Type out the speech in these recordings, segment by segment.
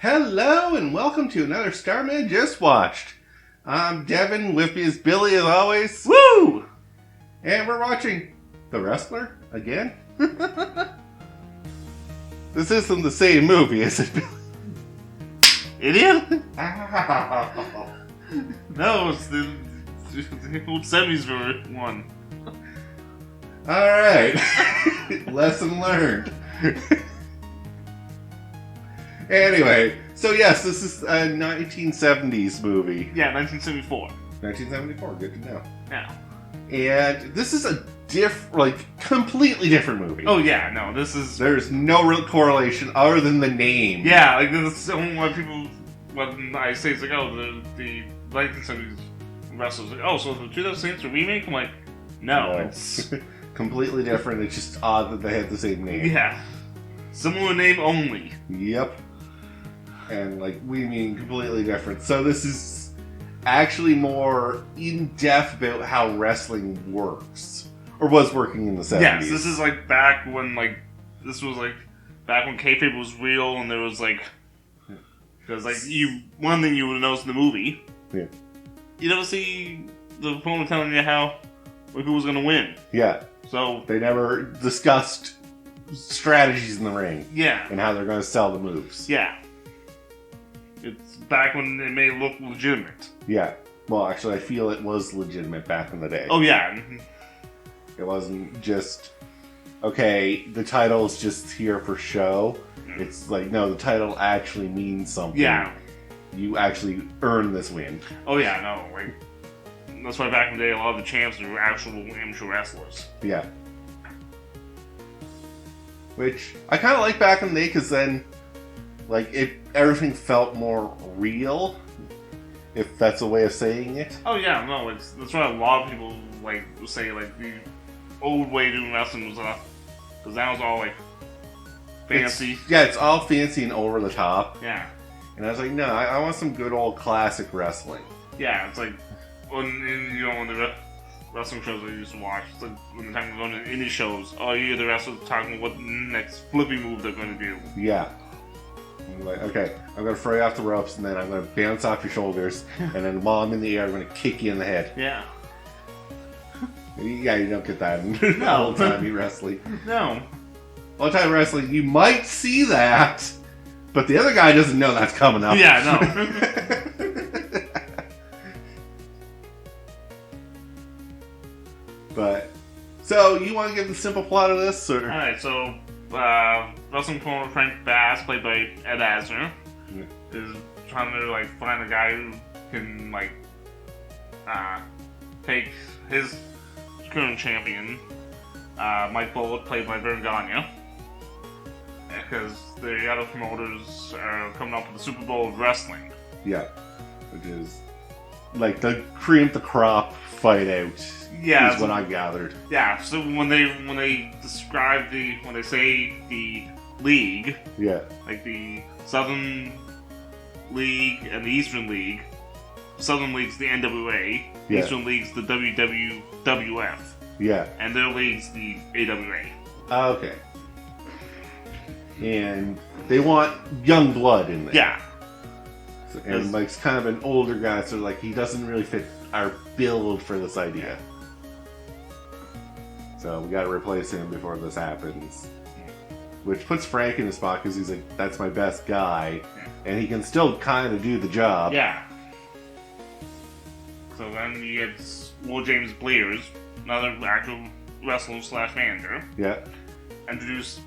Hello and welcome to another Starmen Just Watched. I'm Devin, with me is Billy as always. Woo! And we're watching The Wrestler again. This isn't the same movie, is it, Billy? Idiot? No, it's the old 70s one. Alright. Lesson learned. Anyway, so yes, this is a 1970s movie. Yeah, 1974. 1974, good to know. Yeah. And this is a completely different movie. Oh yeah, no, this is... There's no real correlation other than the name. Yeah, like, this is why people... When I say it's like, oh, the 1970s wrestlers, like, oh, so the 2006 a remake? I'm like, no. It's... completely different, it's just odd that they had the same name. Yeah. Similar name only. Yep. And, we mean completely different. So this is actually more in-depth about how wrestling works. Or was working in the 70s. Yes, this is, back when, back when kayfabe was real, and there was, because, one thing you would have noticed in the movie, yeah, you never see the opponent telling you who was going to win. Yeah. So... They never discussed strategies in the ring. Yeah. And how they're going to sell the moves. Yeah. It's back when it may look legitimate. Yeah. Well, actually, I feel it was legitimate back in the day. Oh, yeah. It wasn't just, okay, the title's just here for show. It's no, the title actually means something. Yeah. You actually earn this win. Oh, yeah, no. That's why back in the day, a lot of the champs were actual amateur wrestlers. Yeah. Which I kind of like back in the day, because then, everything felt more real, if that's a way of saying it. Oh, yeah, no, that's why a lot of people, say, the old way of doing wrestling was, because that was all, fancy. It's all fancy and over the top. Yeah. And I was like, no, I want some good old classic wrestling. Yeah, it's when the wrestling shows I used to watch, it's when the time we're going to indie shows, you hear the wrestlers talking about what the next flippy move they're going to do. Yeah. I'm like, okay, I'm going to throw you off the ropes, and then I'm going to bounce off your shoulders, and then while I'm in the air, I'm going to kick you in the head. Yeah. Yeah, you don't get that in old-timey wrestling. No. Old-time wrestling, you might see that, but the other guy doesn't know that's coming up. Yeah, no. But, so, you want to give the simple plot of this, or? Alright, so, wrestling promoter Frank Bass, played by Ed Asner, is trying to, find a guy who can, take his current champion, Mike Bullock, played by Vern Gagne, because the other promoters are coming up with the Super Bowl of wrestling. Yeah, which is, the cream of the crop fight out. Yeah, is what I gathered. Yeah, so when they describe when they say the league, yeah, the Southern League and the Eastern League, Southern League's the NWA, yeah, Eastern League's the WWF, yeah, and their league's the AWA. Okay. And they want young blood in there. Yeah. So, and it's kind of an older guy, so he doesn't really fit our build for this idea. So we got to replace him before this happens. Which puts Frank in his spot, because he's like, that's my best guy. And he can still kind of do the job. Yeah. So then you get Will James Blears, another actual wrestler / manager. Yeah. Introduce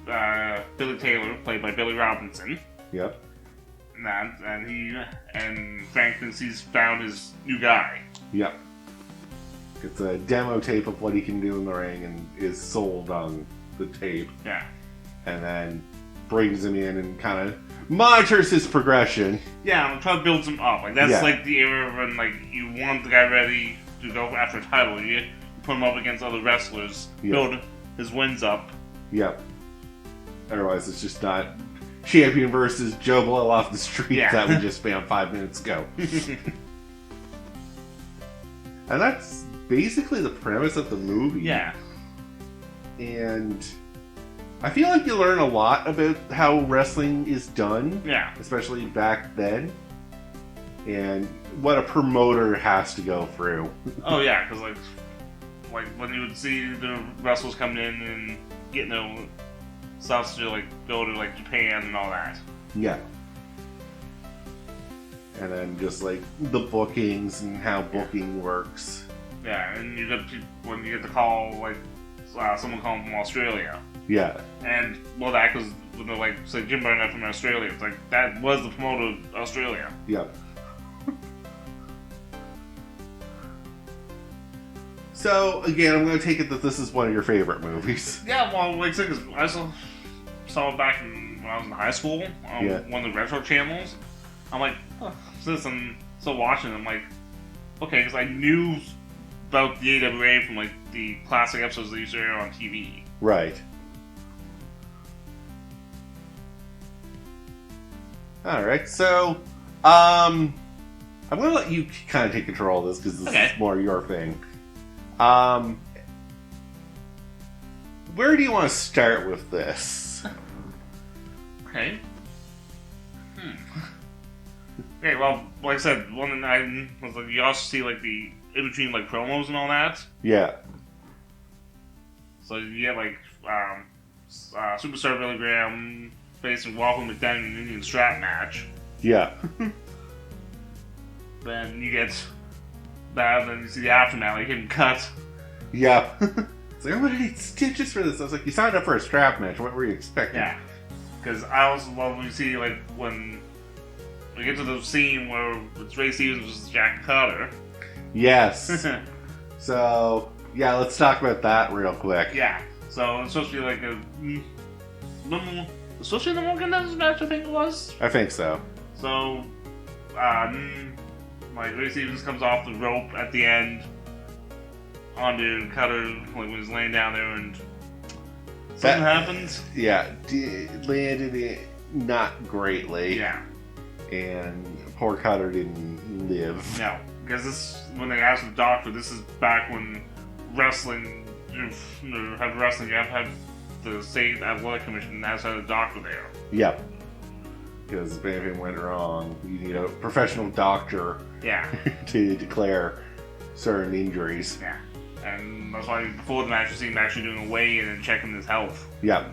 Billy Taylor, played by Billy Robinson. Yep. And Frank thinks he's found his new guy. Yep. It's a demo tape of what he can do in the ring, and is sold on the tape. Yeah. And then brings him in and kind of monitors his progression. Yeah, and try to build him up. That's the era when you want the guy ready to go after a title. You put him up against other wrestlers, build his wins up. Yep. Otherwise, it's just not champion versus Joe Blow off the street that we just found 5 minutes ago. And that's basically the premise of the movie. Yeah. And I feel like you learn a lot about how wrestling is done. Yeah. Especially back then. And what a promoter has to go through. Oh yeah, because like when you would see the wrestlers coming in and getting their stuff to like go to like Japan and all that. Yeah. And then just like the bookings and how booking works. Yeah, and you get when you get the call like someone calling from Australia. Yeah. And well, that because when they're like say Jim Barnett from Australia, it's like that was the promoter of Australia. Yeah. So again, I'm going to take it that this is one of your favorite movies. Yeah, well, like I saw it back when I was in high school on one of the retro channels. I'm like, this, and so watching it, I'm like, okay, because I knew about the AWA from like the classic episodes they used to air on TV. Right. Alright, so, I'm going to let you kind of take control of this because this is more your thing. Where do you want to start with this? Okay. Okay, well, like I said, one and I was like, you also see like the in between like promos and all that. Yeah. So you get like Superstar Billy Graham facing Walker McDaniel in an Indian strap match. Yeah. Then you get that, then you see the aftermath, like him cut. Yeah. It's like, I'm gonna need stitches for this. I was like, you signed up for a strap match. What were you expecting? Yeah. Because I also love when you see, like, when we get to the scene where it's Ray Stevens versus Jack Cutter. Yes. So, yeah, let's talk about that real quick. Yeah. So it's supposed to be like a normal, supposed to be the more contenders match, I think it was. I think so. So, like Ray Stevens comes off the rope at the end onto Cutter, like when he's laying down there, and something happens. Yeah, landed it not greatly. Yeah. And poor Cutter didn't live. No, because this when they asked the doctor, this is back when wrestling, you have wrestling, you have to have the state athletic commission has had a doctor there. Yep. Because if anything went wrong, you need a professional doctor. Yeah. To declare certain injuries. Yeah. And that's why before the match, you see him actually doing a weigh-in and checking his health. Yeah.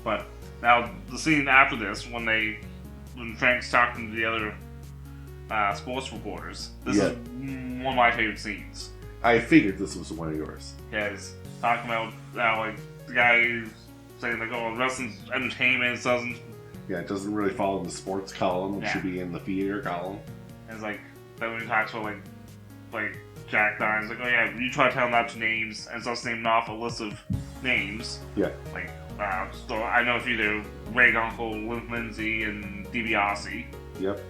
But now the scene after this, when Frank's talking to the other sports reporters, this is one of my favorite scenes. I figured this was one of yours. Because talking about like the guy saying like, "Oh, wrestling's entertainment, it doesn't really fall in the sports column. It should be in the theater column." And it's like then when he talks about like Jack Dine's like, "Oh yeah, you try to tell him out to names," and starts naming off a list of names. Yeah. Like so I know a few there: Ray Gunkel, Lindsay, and DiBiase. Yep.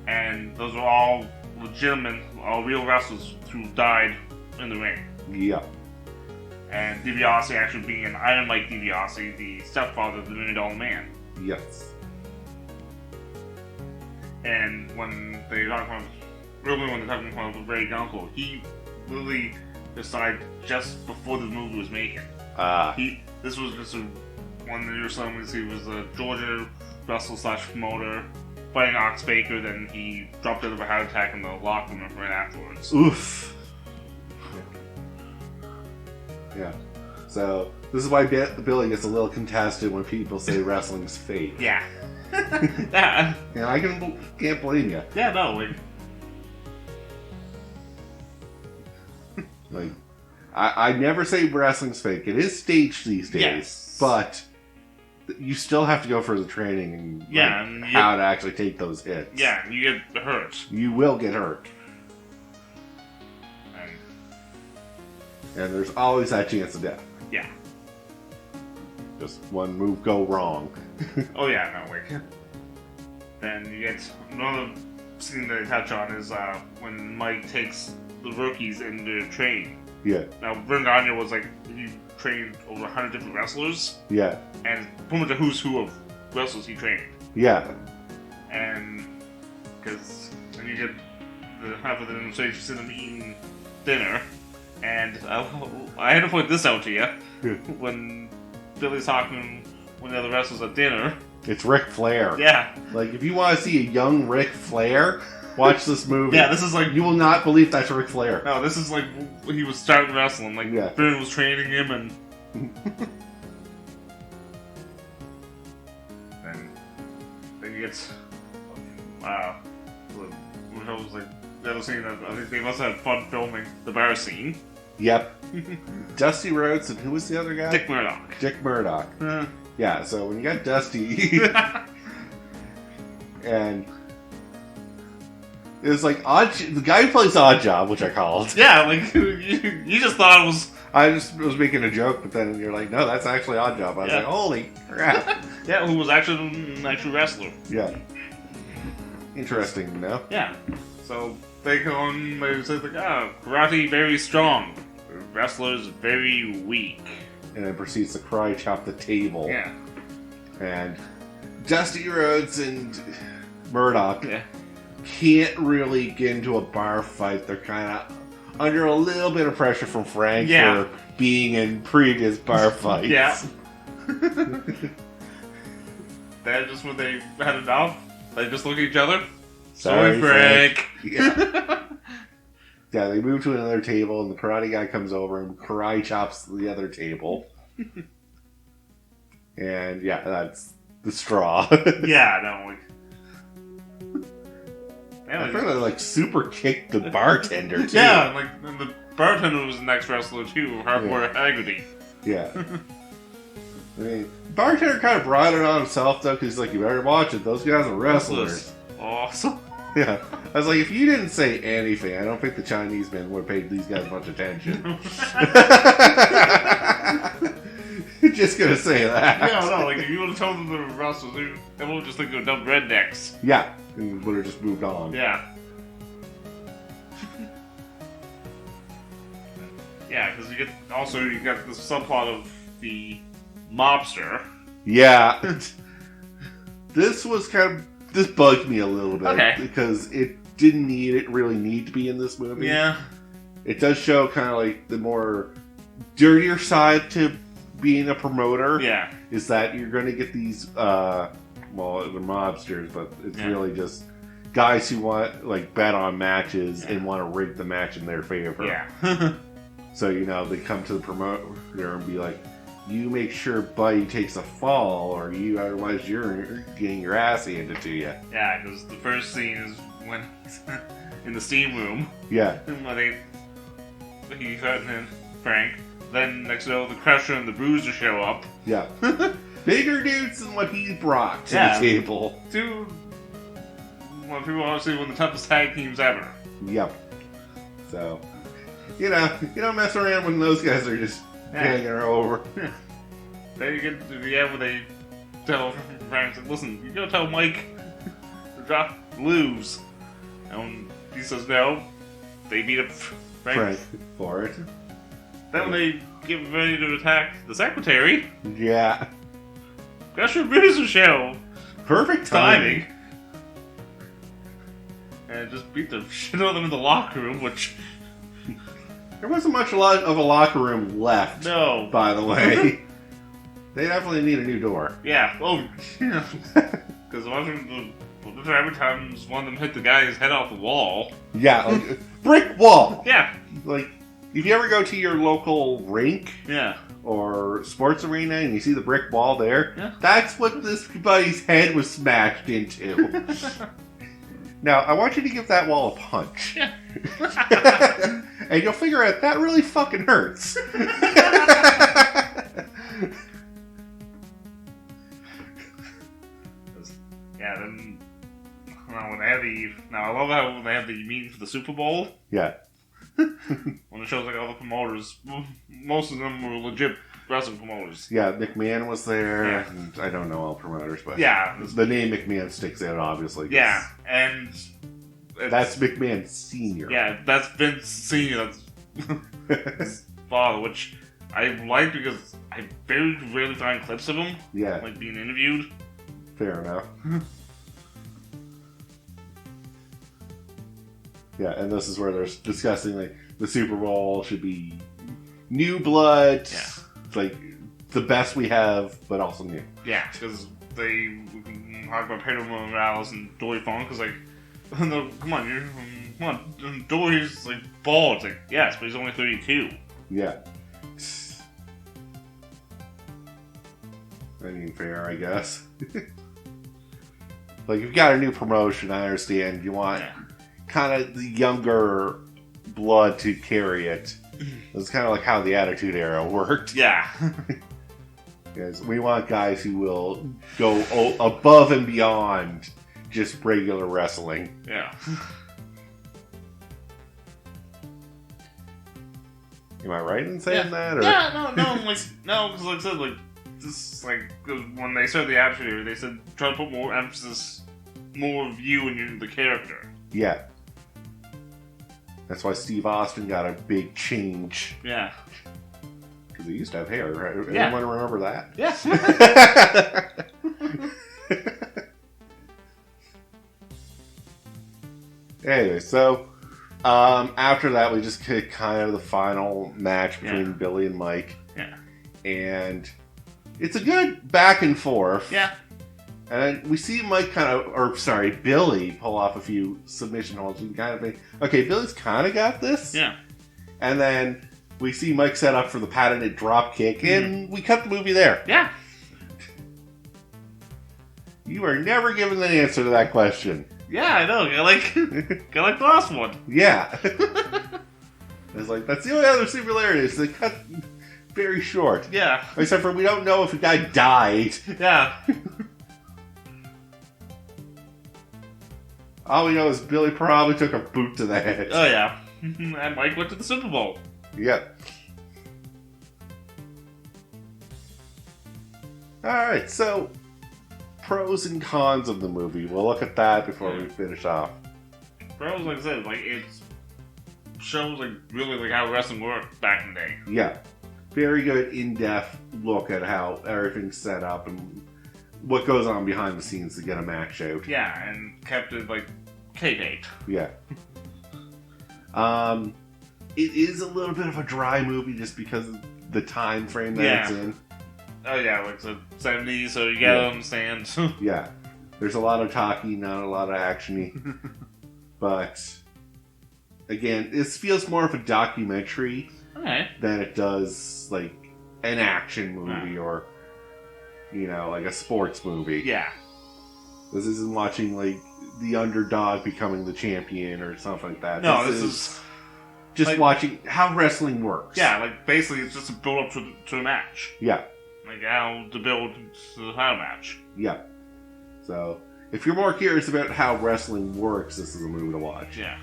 And those are all legitimate, all real wrestlers who died in the ring. Yeah. And DiBiase actually being Iron Mike DiBiase, the stepfather of the $1 Million Man. Yes. And when they talk about, really when they're talking about Ray Gunkel, he literally decided just before the movie was making. This was just one that you were saying he was a Georgia wrestler / promoter fighting Ox Baker, then he dropped out of a heart attack in the locker room right afterwards. Oof. Yeah. So, this is why Billy gets a little contested when people say wrestling's fake. Yeah. Yeah. And I can't blame you. Yeah, no, like, I never say wrestling's fake. It is staged these days. Yes. But you still have to go for the training and how to actually take those hits. Yeah, and you get hurt. You will get hurt. And there's always that chance of death. Yeah. Just one move go wrong. Oh yeah, no, Then you get another scene that they touch on is when Mike takes the rookies into train. Yeah. Now, Vern Gagne was he trained over 100 different wrestlers. Yeah. And pretty much a who's who of wrestlers he trained. Yeah. And because then you get the half of the demonstration, you see them eating dinner. And I had to point this out to you. When Billy's talking one of the other wrestlers at dinner. It's Ric Flair. Yeah. Like, if you want to see a young Ric Flair, watch this movie. Yeah, this is like... You will not believe that's Ric Flair. No, this is like he was starting wrestling. Like, Yeah. Vern was training him, and... then he gets... Wow. I was like... The other scene, I think they must have had fun filming the bar scene. Yep. Dusty Rhodes, and who was the other guy? Dick Murdoch. Dick Murdoch. Yeah, so when you got Dusty... and... It was like the guy who plays Odd Job, which I called. Yeah, like, you just thought it was... I just was making a joke, but then you're like, no, that's actually Odd Job. I was like, holy crap. Yeah, who was actually an actual wrestler. Yeah. Interesting to know. Yeah. So they go on, they say like, karate very strong, wrestlers very weak. And then proceeds to karate chop the table. Yeah. And Dusty Rhodes and Murdoch can't really get into a bar fight. They're kind of under a little bit of pressure from Frank for being in previous bar fights. Yeah. That just when they had enough, they just look at each other. Sorry, Frank. Yeah. Yeah, they move to another table, and the karate guy comes over and karate chops the other table. And yeah, that's the straw. Yeah, no, like... I feel like super kicked the bartender too. Yeah, and the bartender was the next wrestler too, Hardcore Haggerty. Yeah. I mean, bartender kind of brought it on himself though, because he's like, you better watch it. Those guys are wrestlers. Awesome. Yeah. I was like, if you didn't say anything, I don't think the Chinese men would have paid these guys much attention. Just gonna say that. Yeah, no, like if you would have told them they were wrestlers, they would just think they were dumb rednecks. Yeah. And would have just moved on. Yeah. Yeah, because you got this subplot of the mobster. Yeah. This bugged me a little bit. Okay. Because it didn't really need to be in this movie. Yeah. It does show kind of like the more dirtier side to being a promoter. Yeah. Is that you're going to get these, they're mobsters, but it's really just guys who want, like, bet on matches and want to rig the match in their favor. Yeah. So, they come to the promoter and be like, you make sure Buddy takes a fall, or otherwise you're getting your ass handed to you. Yeah, because the first scene is when in the steam room. Yeah. When he threatened Frank. Then next the Crusher and the Bruiser show up. Yeah. Bigger dudes than what he brought to the table. People honestly one of the toughest tag teams ever. Yep. So, you don't mess around when those guys are just hanging her over. Then you get to the end where they tell Frank, listen, you gotta tell Mike to lose. And when he says no, they beat up Frank for it. Then when they get ready to attack the secretary, yeah, Crusher Bruiser show, perfect timing, and just beat the shit out of them in the locker room, which there wasn't much of a locker room left. No, by the way, they definitely need a new door. Yeah, because every time one of them hit the guy's head off the wall. Yeah, like, brick wall. Yeah, like. If you ever go to your local rink or sports arena and you see the brick wall there, that's what this buddy's head was smashed into. Now, I want you to give that wall a punch. Yeah. And you'll figure out that really fucking hurts. Yeah, then when they have I love how when they have the meeting for the Super Bowl. Yeah. When it shows like all the promoters, most of them were legit wrestling promoters. Yeah, McMahon was there. Yeah. And I don't know all promoters, but the name McMahon sticks out obviously. Yeah, and that's McMahon Senior. Yeah, that's Vince Senior. That's his father, which I like because I very rarely find clips of him. Yeah, like being interviewed. Fair enough. Yeah, and this is where they're discussing like the Super Bowl should be new blood. Yeah. Like the best we have, but also new. Yeah, because we can talk about Pedro Morales and Dory Funk, because, like, no, come on, Dory's, like, bald. It's like, yes, but he's only 32. Yeah. I mean, fair, I guess. Like, you've got a new promotion, I understand. You want kind of the younger blood to carry it. That's kind of like how the Attitude Era worked. Yeah. Because we want guys who will go above and beyond just regular wrestling. Yeah. Am I right in saying that? Or? Yeah, no, because like I said, like, this, like, when they started the Attitude Era, they said try to put more emphasis, more of you and the character. Yeah. That's why Steve Austin got a big change. Yeah. Because he used to have hair, right? Yeah. Anyone remember that? Yeah. Anyway, so after that, we just get kind of the final match between Billy and Mike. Yeah. And it's a good back and forth. Yeah. And we see Mike Billy pull off a few submission holds. We kind of think, okay, Billy's kind of got this. Yeah. And then we see Mike set up for the patented drop kick, and we cut the movie there. Yeah. You are never given the answer to that question. Yeah, I know. I like the last one. Yeah. It's like, that's the only other similarity is they cut very short. Yeah. Except for we don't know if the guy died. Yeah. All we know is Billy probably took a boot to the head. Oh, yeah. And Mike went to the Super Bowl. Yep. Alright, so pros and cons of the movie. We'll look at that before we finish off. Pros, like I said, like, it shows, like, really, like, how wrestling worked back in the day. Yeah. Very good in-depth look at how everything's set up and what goes on behind the scenes to get a match out. Yeah, and kept it, like, kayfabe. Yeah. It is a little bit of a dry movie just because of the time frame that it's in. Oh yeah, like the 70s, so you gotta understand. Yeah. There's a lot of talking, not a lot of action-y. But, again, this feels more of a documentary than it does, like, an action movie or, you know, like a sports movie. Yeah. This isn't watching, like, the underdog becoming the champion or something like that. No, this is just like, watching how wrestling works. Yeah, like, basically it's just a build-up to a match. Yeah. Like, how to build to the title match. Yeah. So, if you're more curious about how wrestling works, this is a movie to watch. Yeah.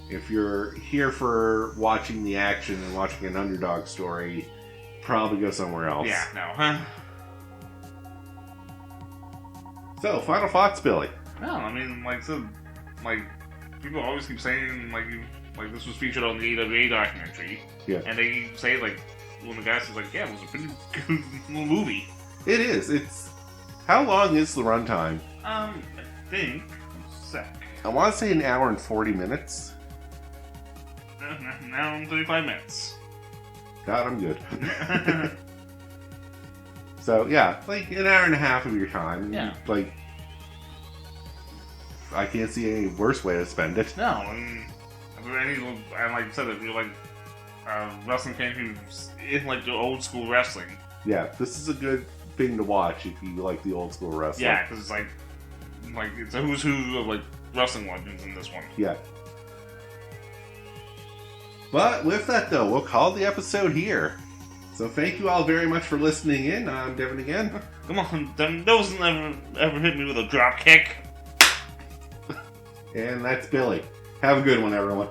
If you're here for watching the action and watching an underdog story, probably go somewhere else. Yeah, no. So, final thoughts, Billy? No, I mean, like I said, like, people always keep saying, like this was featured on the AWA documentary. Yeah. And they say, like, when the guy says, like, yeah, it was a pretty good movie. It is. It's... How long is the runtime? I think... Sec. I want to say an hour and 40 minutes. Now 35 minutes. God, I'm good. So, yeah, like an hour and a half of your time. Yeah. Like, I can't see any worse way to spend it. No, and like I said, if you're like a wrestling fan who's in like the old school wrestling. Yeah, this is a good thing to watch if you like the old school wrestling. Yeah, because it's like it's a who's who of like wrestling legends in this one. Yeah. But with that, though, we'll call the episode here. So thank you all very much for listening in. I'm Devin again. Come on, Devin doesn't ever hit me with a drop kick. And that's Billy. Have a good one, everyone.